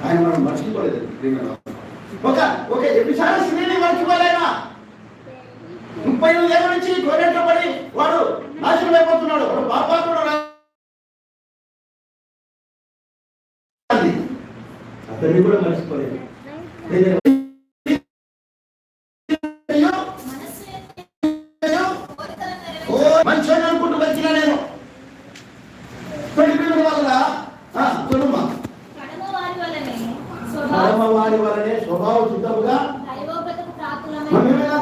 ఆయన మనం మర్చిపోలేదు. ఒక ఒక వ్యభిచార స్త్రీని మర్చిపోలేనా? 30 ఏళ్ళ నుంచి గొర్రెట్లో పడి వాడు నాశనం అయిపోతున్నాడు. వాడు పాపాత్ముడు. అతన్ని కూడా మర్చిపోలేదు. మంచి అనుకుంటూ వచ్చినా నేను పెళ్లి వల్ల వారి వలనే స్వభావ సిద్ధముగా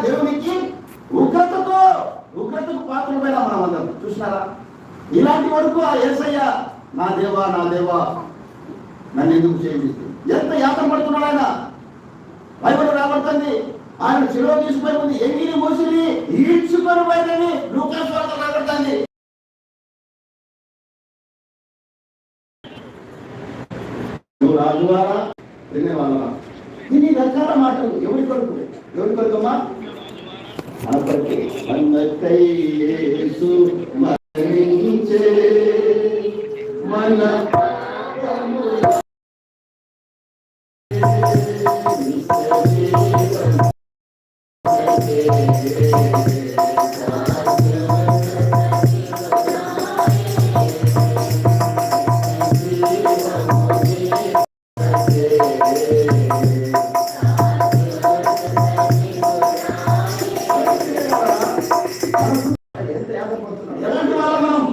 దేవునికి ఉగ్రతకు పాత్రమైన మనం అందరం చూసినారా? ఇలాంటి వరకు ఆ యేసయ్య నా దేవా నన్ను ఎందుకు చేయించింది, ఎంత యాత్ర పడుతున్నాడు ఆయన. బైబిల్ రాబడుతుంది ఆయన చెరువు తీసుకుపోయి ఉంది, ఎంగిని మూసిని ఈడ్చుకొని పోయిందని లూకాసు వార్త రాబడుతుంది. నువ్వు రాజువారా వినేవాళ్ళ ఇన్ని రకాల మాటలు ఎవరి కొడుకమ్మా? మన ఎలాంటి వాళ్ళ మనం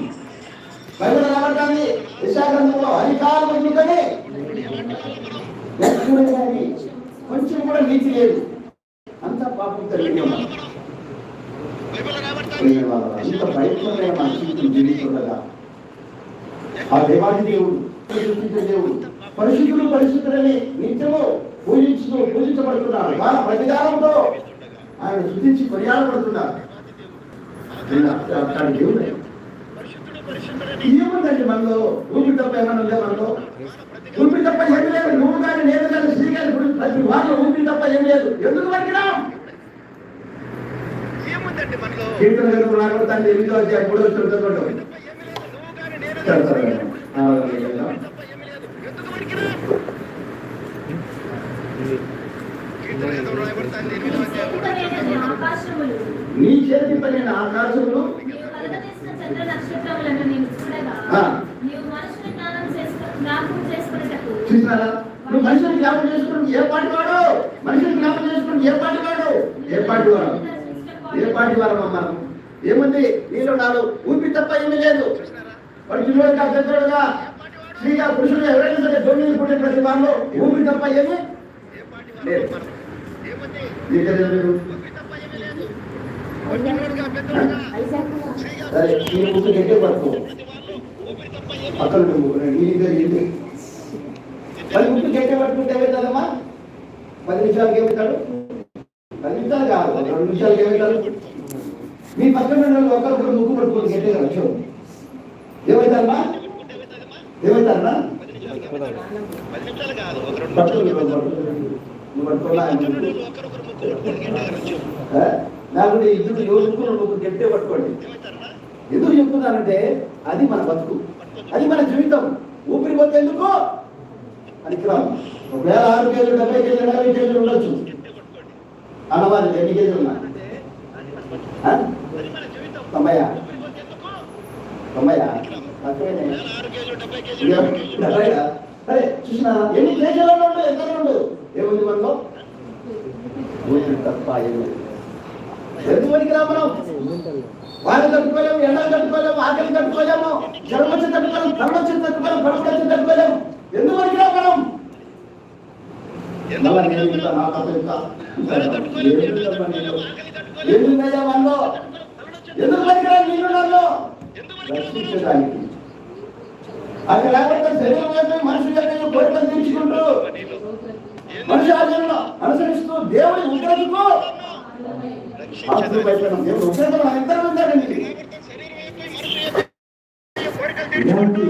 బైబిల్ రాబట్టాన్ని విశాఖంలో అధికారం ఎందుకని కొంచెం కూడా నీతి లేదు, అంతా పాపం కలిగి ఉన్నారు. అంత ప్రయత్నమైన మన జీవితం జీవిస్తుండగా ఆ దేవాది దేవుడు సృష్టించే దేవుడు పరిశుద్ధులని నిత్యము పూజించబడుతున్నారు. వాళ్ళ ప్రతికారంతో ఆయన సృష్టించి కొనియాడబడుతున్నారు. అట్లాంటి దేవుడు ఏముందండి మనలో? ఊపిరి తప్ప ఏమన్నా ఉందా మనలో? ఊపిరి తప్ప ఏమి లేదు. నువ్వు కానీ నేను కానీ స్త్రీ కానీ ప్రతి వాళ్ళు ఊపిరి తప్ప ఏం లేదు. ఎందుకు పట్టినాం? కీర్తన గ్రంథం రాబడుతుంది 8వ అధ్యాయం 3వ వచనం. నీ చేతి పనిన ఆకాశములు చూసినారా? నువ్వు మనుషులు జ్ఞాపకం చేసుకుని ఏ పాటి వాడు? మనుషులు జ్ఞాపకం చేసుకుని ఏ పాటి వాడు? ఏ పాటి వారు మనం? ఏముంది నీలో నాడు? ఊపి తప్ప ఏమీ లేదు. వాడు పిల్లలుగా పెద్దోడుగా స్త్రీగా పురుషులుగా ఎవరైనా సరే దొంగలు పుట్టిన ప్రతి వాళ్ళు ఊపి తప్ప ఏమీ లేదు. సరే ఈ ముక్కు గట్టే పడుకో అక్కడ మరి ముక్కు గట్టే పట్టుకుంటే ఏమవుతుందమ్మా? 10 నిమిషాలకి ఏమవుతాడు? 10 నిమిషాలు కాదు, 2 నిమిషాలకి ఏమవుతాడు? మీ పక్కన ఒకరికొకరు ముక్కు పట్టుకోండి గట్టిగా వచ్చావు. ఏమవుతారమ్మా? ఏమవుతారన్నా? నువ్వు పట్టుకోవాలా? నాకు ఇద్దరు యోగులు నువ్వు గట్టే పట్టుకోండి. ఎందుకు చెప్తున్నానంటే అది మన బతుకు, అది మన జీవితం. ఊపిరి పోతే ఎందుకు అది క్రమం. ఒకవేళ 6 కేజీలు 70 కేజీలు 80 కేజీలు ఉండొచ్చు అన్నవారి ఎన్ని కేజీలు ఉన్నా 90 సరే చూసినా ఎన్ని కేజీలు ఉండు ఎంత ఉండు ఏముంది మనలో? ఊపిరి తప్ప ఏమి ఎందుకు పనికిరా మనం? వారిని తట్టుకోలేము, ఎండలు తట్టుకోలేము, ఆకలి తట్టుకోలేము, జ్వరం వచ్చి తట్టుకోలేము, కళ్ళు వచ్చి తట్టుకోలేము, పడుపు వచ్చి తట్టుకోలేము. ఎందుకు పనికిరా మనం? ఎందుకయ్యా మనలో? ఎందుకు పనికిరా? నీళ్ళు రక్షించడానికి. అక్కడ లేకపోతే శరీరం వైపు మనిషి యొక్క కోరికలు తీర్చుకుంటూ మనిషి ఆచరణ అనుసరిస్తూ దేవుడి ఉగ్రతకు దేవుడు ఉగ్రత మన ఇద్దరు ఉంటాడండి. ఇలాంటి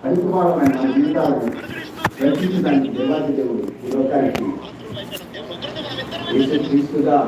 పరికుమారమైన జీవితాలను రక్షించడానికి దేవాది దేవుడు ఈ లోకానికి యేసుక్రీస్తుగా